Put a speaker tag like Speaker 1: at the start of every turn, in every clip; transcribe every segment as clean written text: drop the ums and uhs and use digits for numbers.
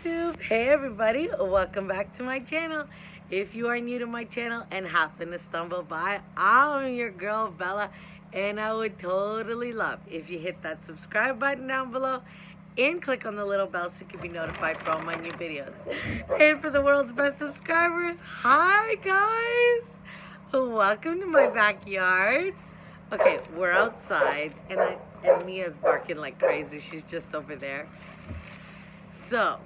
Speaker 1: YouTube. Hey everybody, welcome back to my channel. If you are new to my channel and happen to stumble by, I'm your girl Bella, and I would totally love if you hit that subscribe button down below and click on the little bell so you can be notified for all my new videos. And for the world's best subscribers, hi guys! Welcome to my backyard. Okay, we're outside and Mia's barking like crazy. She's just over there. So,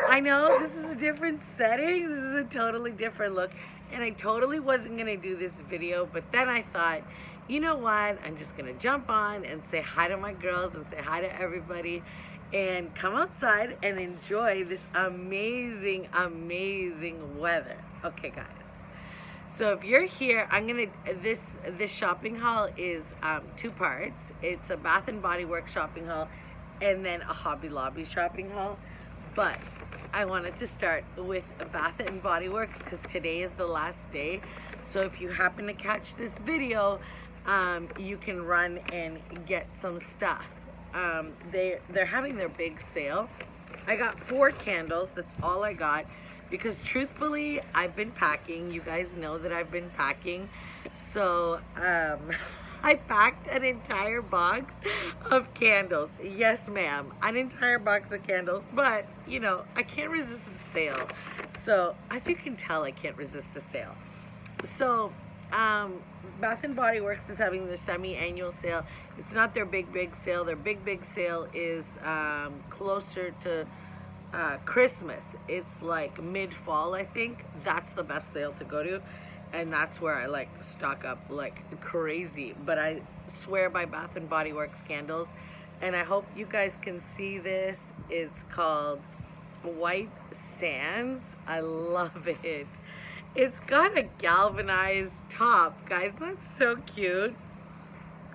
Speaker 1: I know this is a different setting. This is a totally different look. And I totally wasn't going to do this video, but then I thought, you know what? I'm just going to jump on and say hi to my girls and say hi to everybody and come outside and enjoy this amazing, amazing weather. Okay, guys. So if you're here, this shopping haul is two parts. It's a Bath and Body Works shopping haul and then a Hobby Lobby shopping haul. But I wanted to start with Bath and Body Works because today is the last day. So if you happen to catch this video, you can run and get some stuff. They're having their big sale. I got 4 candles. That's all I got. Because truthfully, I've been packing. You guys know that I've been packing. So, I packed an entire box of candles. Yes, ma'am. An entire box of candles. But, you know, I can't resist a sale. So, as you can tell, I can't resist a sale. So, Bath and Body Works is having their semi-annual sale. It's not their big sale. Their big sale is closer to Christmas. It's like mid-fall, I think. That's the best sale to go to, and that's where I like stock up like crazy. But I swear by Bath and Body Works candles, and I hope you guys can see this. It's called White Sands. I love it. It's got a galvanized top, guys. That's so cute.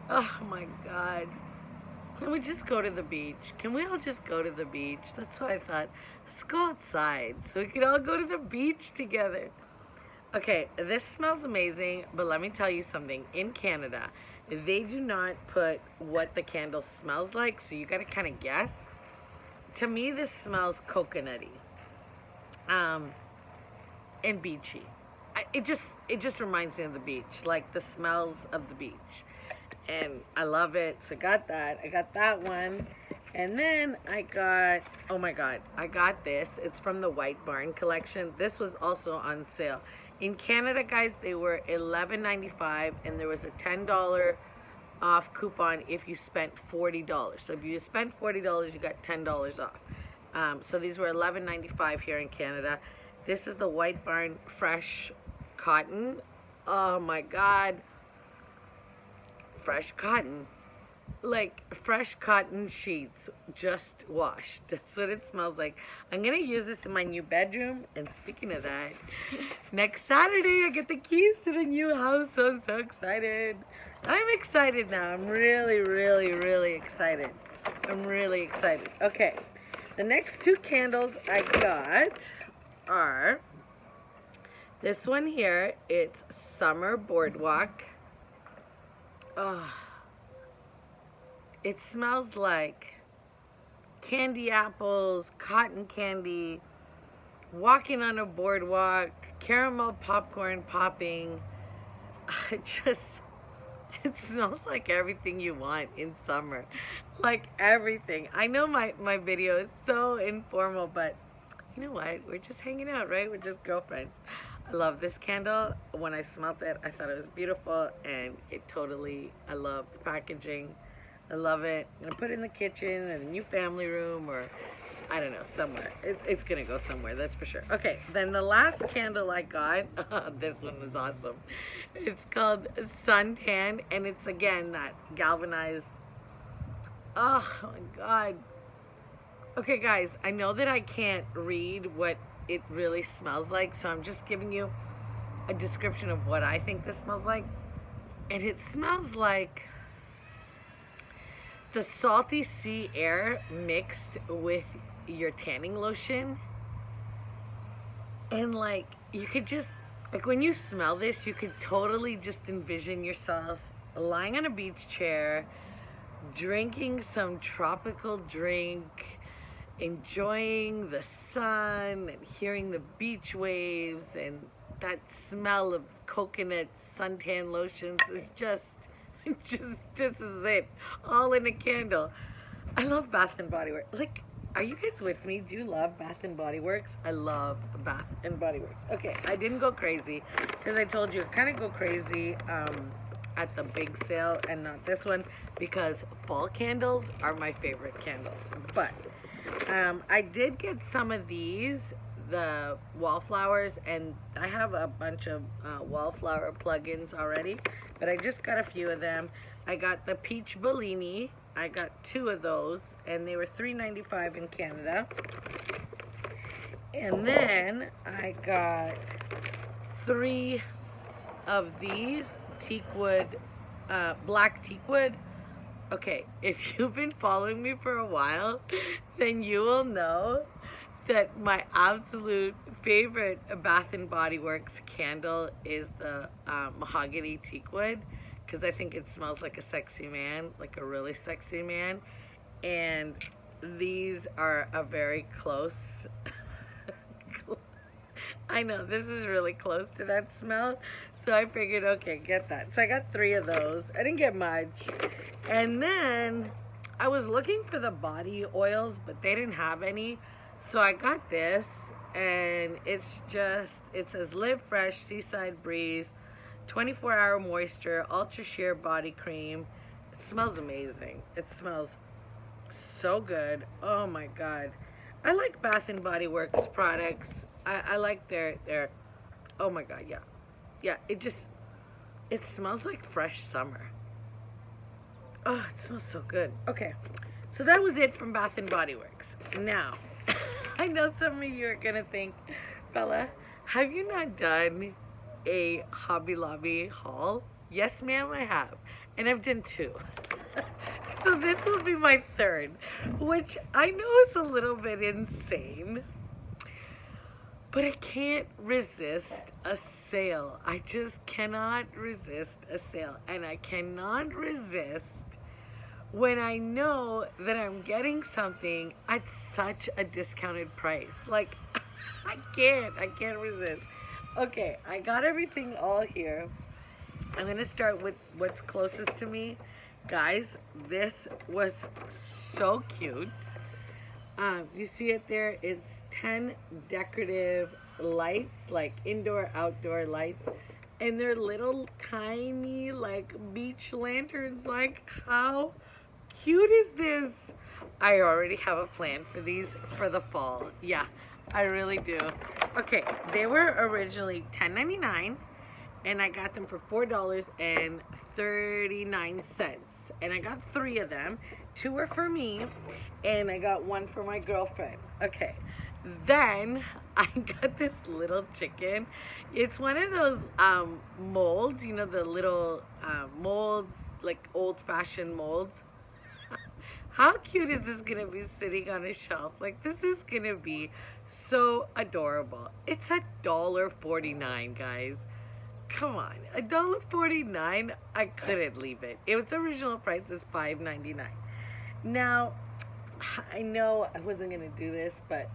Speaker 1: Oh my god. Can we just go to the beach? Can we all just go to the beach? That's what I thought. Let's go outside so we can all go to the beach together. Okay, this smells amazing, but let me tell you something. In Canada, they do not put what the candle smells like, so you gotta kind of guess. To me, this smells coconutty and beachy. It just reminds me of the beach, like the smells of the beach. And I love it. So I got that one. And then I got, oh my god, I got this. It's from the White Barn collection. This was also on sale. In Canada, guys, they were $11.95 and there was a $10 off coupon if you spent $40. So if you spent $40, you got $10 off. So these were $11.95 here in Canada. This is the White Barn Fresh Cotton. Oh my god. Fresh cotton, like fresh cotton sheets just washed. That's what it smells like. I'm gonna use this in my new bedroom. And speaking of that, next Saturday I get the keys to the new house. So I'm so excited. I'm excited now. I'm really excited. I'm really excited. Okay, the next 2 candles I got are this one here. It's Summer Boardwalk. Oh, it smells like candy apples, cotton candy, walking on a boardwalk, caramel popcorn popping. It smells like everything you want in summer. Like everything. I know my video is so informal, but you know what? We're just hanging out, right? We're just girlfriends. I love this candle. When I smelled it, I thought it was beautiful, and I love the packaging. I love it. I'm gonna put it in the kitchen, in a new family room, or I don't know, somewhere. It's gonna go somewhere, that's for sure. Okay, then the last candle I got, this one was awesome. It's called Suntan, and it's again that galvanized, oh my god. Okay guys, I know that I can't read what it really smells like, so I'm just giving you a description of what I think this smells like. And it smells like the salty sea air mixed with your tanning lotion. And like, you could just, like when you smell this, you could totally just envision yourself lying on a beach chair, drinking some tropical drink, enjoying the sun and hearing the beach waves and that smell of coconut suntan lotions is just, this is it. All in a candle. I love Bath and Body Works. Like, are you guys with me? Do you love Bath and Body Works? I love Bath and Body Works. Okay, I didn't go crazy because I told you I kind of go crazy at the big sale and not this one because fall candles are my favorite candles. But I did get some of these, the wallflowers, and I have a bunch of wallflower plugins already, but I just got a few of them. I got the Peach Bellini. I got 2 of those, and they were $3.95 in Canada. And then I got 3 of these teakwood, black teakwood. Okay, if you've been following me for a while, then you will know that my absolute favorite Bath and Body Works candle is the mahogany teakwood, because I think it smells like a sexy man, like a really sexy man. And these are a very close I know this is really close to that smell, so I figured, okay, get that. So I got 3 of those. I didn't get much. And then I was looking for the body oils, but they didn't have any. So I got this, and it's just, it says Live Fresh Seaside Breeze 24-hour moisture ultra sheer body cream. It smells amazing. It smells so good. Oh my god, I like Bath and Body Works products. I like their oh my god, yeah, it smells like fresh summer. Oh, it smells so good. Okay, so that was it from Bath and Body Works. Now I know some of you are gonna think, Bella, have you not done a Hobby Lobby haul? Yes ma'am, I have, and I've done 2. So this will be my 3rd, which I know is a little bit insane, but I can't resist a sale. I just cannot resist a sale, and I cannot resist when I know that I'm getting something at such a discounted price. Like, I can't resist. Okay, I got everything all here. I'm gonna start with what's closest to me. Guys, this was so cute. You see it there? It's 10 decorative lights, like indoor, outdoor lights. And they're little tiny, like, beach lanterns. Like, how cute is this? I already have a plan for these for the fall. Yeah, I really do. Okay, they were originally $10.99. And I got them for $4.39. And I got 3 of them. 2 were for me, and I got 1 for my girlfriend. Okay, then I got this little chicken. It's one of those molds, you know, the little molds, like old-fashioned molds. How cute is this gonna be sitting on a shelf? Like, this is gonna be so adorable. It's $1.49, guys. Come on, $1.49. I couldn't leave it. Its original price is $5.99. Now, I know I wasn't gonna do this, but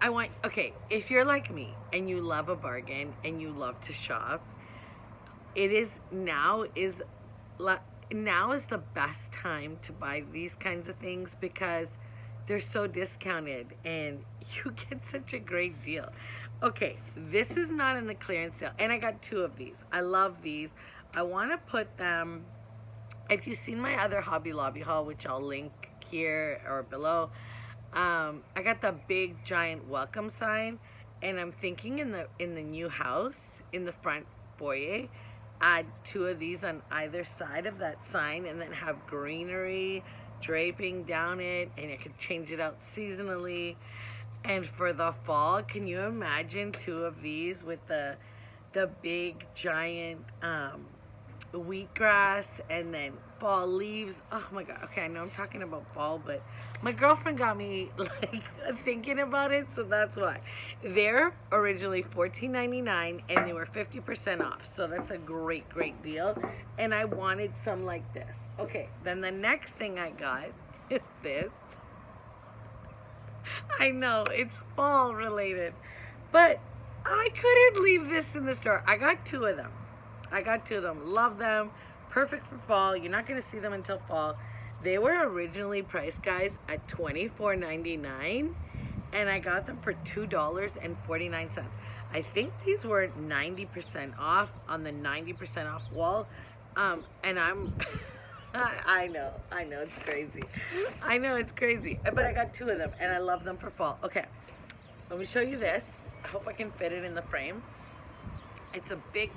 Speaker 1: I want, okay, if you're like me and you love a bargain and you love to shop, now is the best time to buy these kinds of things because they're so discounted and you get such a great deal. Okay, this is not in the clearance sale, and I got 2 of these. I love these. I want to put them, if you've seen my other Hobby Lobby haul, which I'll link here or below, I got the big giant welcome sign, and I'm thinking in the new house, in the front foyer, add 2 of these on either side of that sign, and then have greenery draping down it, and I could change it out seasonally. And for the fall, can you imagine 2 of these with the big giant wheatgrass and then fall leaves? Oh my god. Okay, I know I'm talking about fall, but my girlfriend got me like thinking about it, so that's why. They're originally $14.99 and they were 50% off, so that's a great deal, and I wanted some like this. Okay, then the next thing I got is this. I know, it's fall related. But I couldn't leave this in the store. I got two of them. Love them. Perfect for fall. You're not going to see them until fall. They were originally priced, guys, at $24.99. And I got them for $2.49. I think these were 90% off on the 90% off wall. And I'm... I know, it's crazy. It's crazy. But I got two of them, and I love them for fall. Okay, let me show you this. I hope I can fit it in the frame. It's a big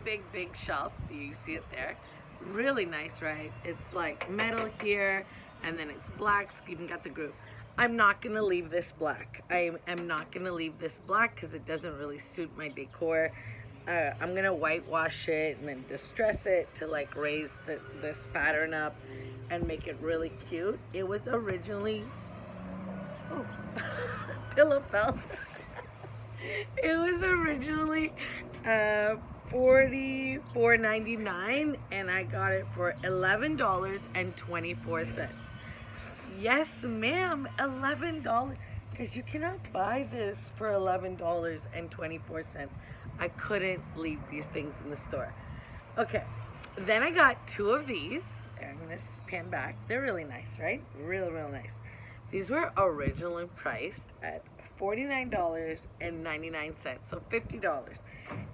Speaker 1: shelf. You see it there? Really nice, right? It's like metal here, and then it's black, so you even got the groove. I'm not gonna leave this black. I am not gonna leave this black because it doesn't really suit my decor. I'm gonna whitewash it and then distress it to like raise this pattern up and make it really cute. It was originally, oh, pillow fell. It was originally $44.99 and I got it for $11.24. Yes, ma'am, $11. Because you cannot buy this for $11.24. I couldn't leave these things in the store. Okay, then I got two of these. I'm gonna pan back. They're really nice, right? Real nice. These were originally priced at $49.99, so $50.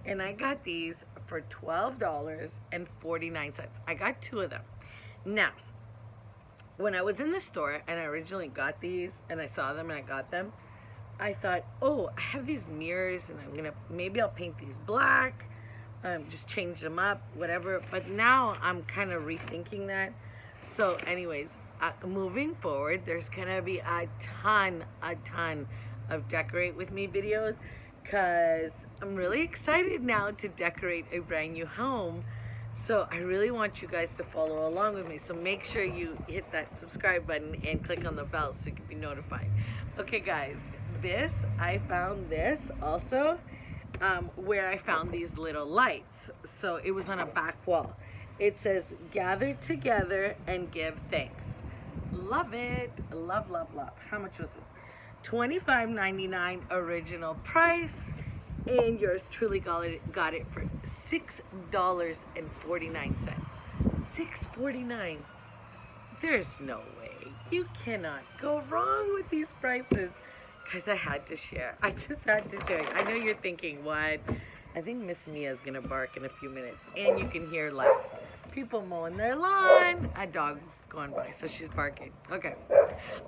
Speaker 1: And I got these for $12.49. I got two of them. Now, when I was in the store and I originally got these and I saw them and I got them, I thought, oh, I have these mirrors and maybe I'll paint these black, just change them up, whatever. But now I'm kind of rethinking that. So anyways, moving forward, there's gonna be a ton of Decorate With Me videos because I'm really excited now to decorate a brand new home. So I really want you guys to follow along with me. So make sure you hit that subscribe button and click on the bell so you can be notified. Okay guys, I found this also where I found these little lights. So it was on a back wall. It says, gather together and give thanks. Love it. Love. How much was this? $25.99 original price. And yours truly got it for $6.49. $6.49. There's no way. You cannot go wrong with these prices. Guys, I had to share. I just had to share. I know you're thinking, what? I think Miss Mia's gonna bark in a few minutes. And you can hear like people mowing their lawn. A dog's going by, so she's barking. Okay.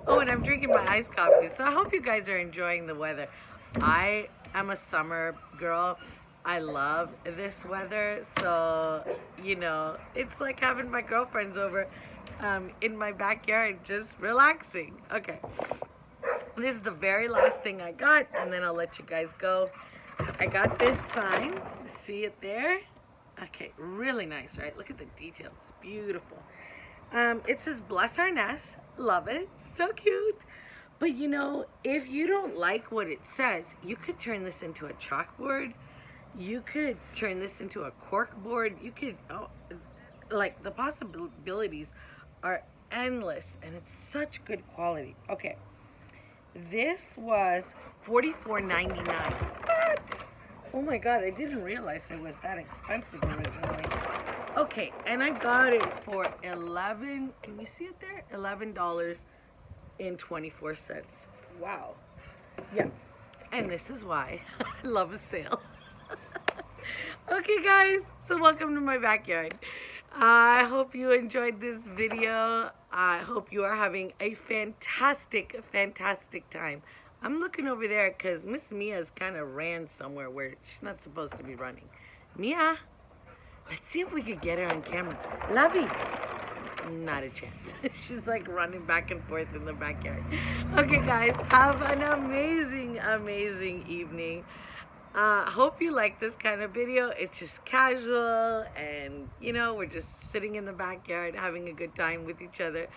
Speaker 1: Oh, and I'm drinking my iced coffee. So I hope you guys are enjoying the weather. I am a summer girl. I love this weather. So, you know, it's like having my girlfriends over in my backyard, just relaxing. Okay. This is the very last thing I got, and then I'll let you guys go. I got this sign. See it there? Okay, really nice, right? Look at the details. It's beautiful. It says, bless our nest. Love it. So cute. But you know, if you don't like what it says, you could turn this into a chalkboard. You could turn this into a cork board. You could, like, the possibilities are endless, and it's such good quality. Okay, this was $44.99. What? Oh my God, I didn't realize it was that expensive originally. Okay, and I got it for can you see it there? $11.24. Wow. Yeah, and this is why I love a sale. Okay guys, so welcome to my backyard. I hope you enjoyed this video. I hope you are having a fantastic time. I'm looking over there because Miss Mia's kind of ran somewhere where she's not supposed to be running. Mia, let's see if we could get her on camera. Lovey. Not a chance. She's like running back and forth in the backyard. Okay guys, have an amazing evening. Hope you like this kind of video. It's just casual and you know, we're just sitting in the backyard having a good time with each other.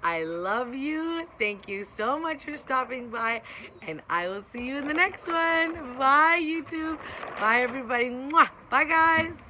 Speaker 1: I love you. Thank you so much for stopping by, and I will see you in the next one. Bye YouTube. Bye everybody. Mwah. Bye guys.